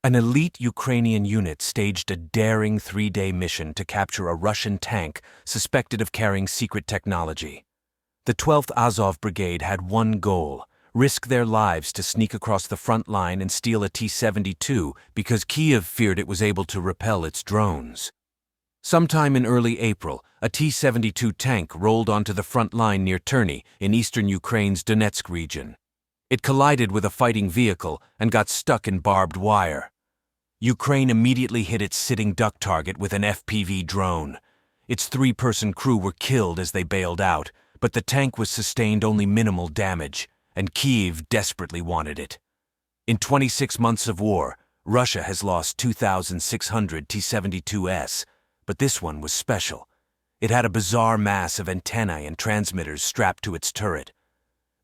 An elite Ukrainian unit staged a daring 3-day mission to capture a Russian tank suspected of carrying secret technology. The 12th Azov Brigade had one goal: risk their lives to sneak across the front line and steal a T-72 because Kyiv feared it was able to repel its drones. Sometime in early April, a T-72 tank rolled onto the front line near Terny in eastern Ukraine's Donetsk region. It collided with a fighting vehicle and got stuck in barbed wire. Ukraine immediately hit its sitting duck target with an FPV drone. Its 3-person crew were killed as they bailed out, but the tank was sustained only minimal damage, and Kyiv desperately wanted it. In 26 months of war, Russia has lost 2,600 T-72s, but this one was special. It had a bizarre mass of antennae and transmitters strapped to its turret.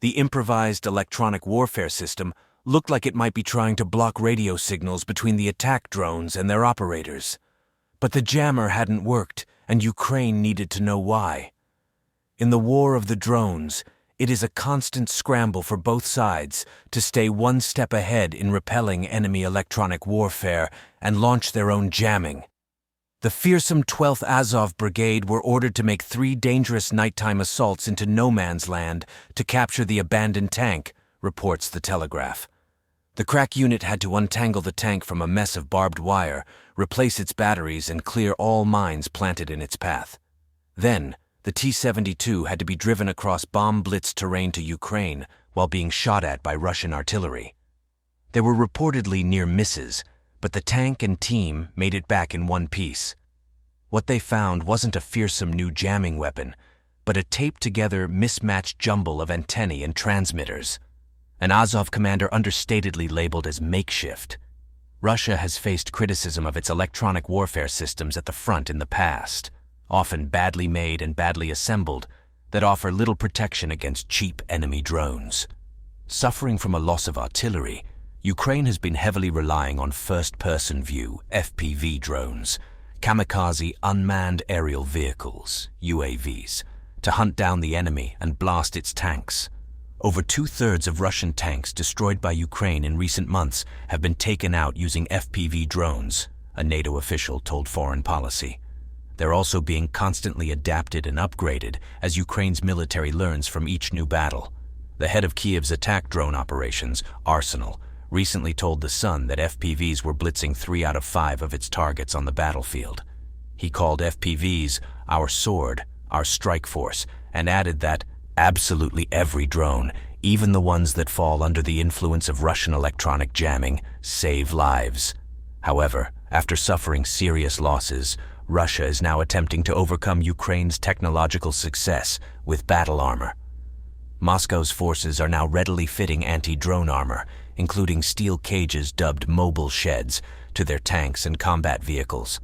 The improvised electronic warfare system looked like it might be trying to block radio signals between the attack drones and their operators. But the jammer hadn't worked, and Ukraine needed to know why. In the war of the drones, it is a constant scramble for both sides to stay one step ahead in repelling enemy electronic warfare and launch their own jamming. The fearsome 12th Azov Brigade were ordered to make 3 dangerous nighttime assaults into no man's land to capture the abandoned tank, reports The Telegraph. The crack unit had to untangle the tank from a mess of barbed wire, replace its batteries, and clear all mines planted in its path. Then, the T-72 had to be driven across bomb-blitzed terrain to Ukraine while being shot at by Russian artillery. There were reportedly near misses, but the tank and team made it back in one piece. What they found wasn't a fearsome new jamming weapon, but a taped-together, mismatched jumble of antennae and transmitters. An Azov commander understatedly labeled as makeshift. Russia has faced criticism of its electronic warfare systems at the front in the past, often badly made and badly assembled, that offer little protection against cheap enemy drones. Suffering from a loss of artillery, Ukraine has been heavily relying on first-person view FPV drones, kamikaze unmanned aerial vehicles, UAVs, to hunt down the enemy and blast its tanks. Over 2/3 of Russian tanks destroyed by Ukraine in recent months have been taken out using FPV drones, a NATO official told Foreign Policy. They're also being constantly adapted and upgraded as Ukraine's military learns from each new battle. The head of Kyiv's attack drone operations, Arsenal, recently told The Sun that FPVs were blitzing 3 out of 5 of its targets on the battlefield. He called FPVs our sword, our strike force, and added that absolutely every drone, even the ones that fall under the influence of Russian electronic jamming, save lives. However, after suffering serious losses, Russia is now attempting to overcome Ukraine's technological success with battle armor. Moscow's forces are now readily fitting anti-drone armor, including steel cages dubbed mobile sheds, to their tanks and combat vehicles.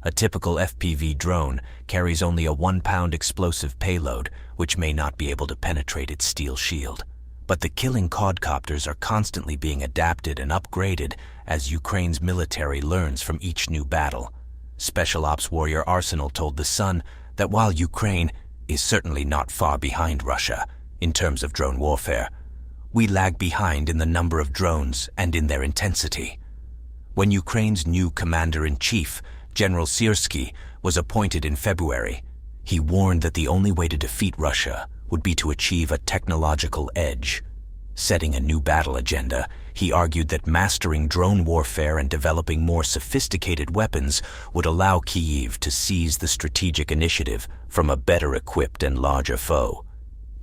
A typical FPV drone carries only a 1-pound explosive payload, which may not be able to penetrate its steel shield. But the killing quadcopters are constantly being adapted and upgraded as Ukraine's military learns from each new battle. Special Ops warrior Arsenal told The Sun that while Ukraine is certainly not far behind Russia in terms of drone warfare, we lag behind in the number of drones and in their intensity. When Ukraine's new commander-in-chief, General Syrskyi, was appointed in February, he warned that the only way to defeat Russia would be to achieve a technological edge. Setting a new battle agenda, he argued that mastering drone warfare and developing more sophisticated weapons would allow Kyiv to seize the strategic initiative from a better-equipped and larger foe.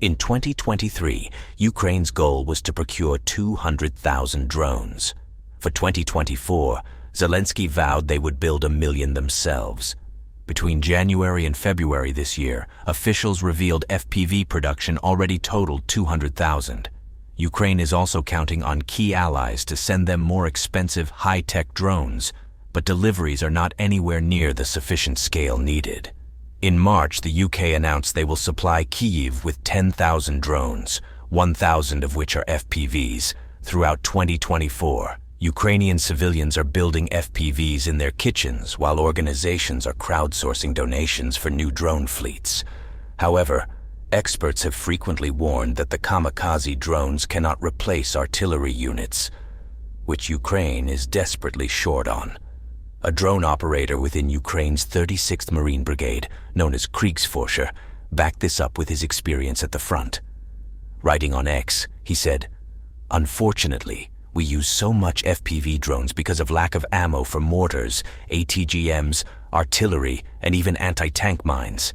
In 2023, Ukraine's goal was to procure 200,000 drones. For 2024, Zelensky vowed they would build 1 million themselves. Between January and February this year, officials revealed FPV production already totaled 200,000. Ukraine is also counting on key allies to send them more expensive, high-tech drones, but deliveries are not anywhere near the sufficient scale needed. In March, the UK announced they will supply Kyiv with 10,000 drones, 1,000 of which are FPVs. Throughout 2024, Ukrainian civilians are building FPVs in their kitchens while organizations are crowdsourcing donations for new drone fleets. However, experts have frequently warned that the kamikaze drones cannot replace artillery units. which Ukraine is desperately short on. A drone operator within Ukraine's 36th Marine Brigade, known as Kriegsforscher, backed this up with his experience at the front. Writing on X, he said, "Unfortunately, we use so much FPV drones because of lack of ammo for mortars, ATGMs, artillery, and even anti-tank mines.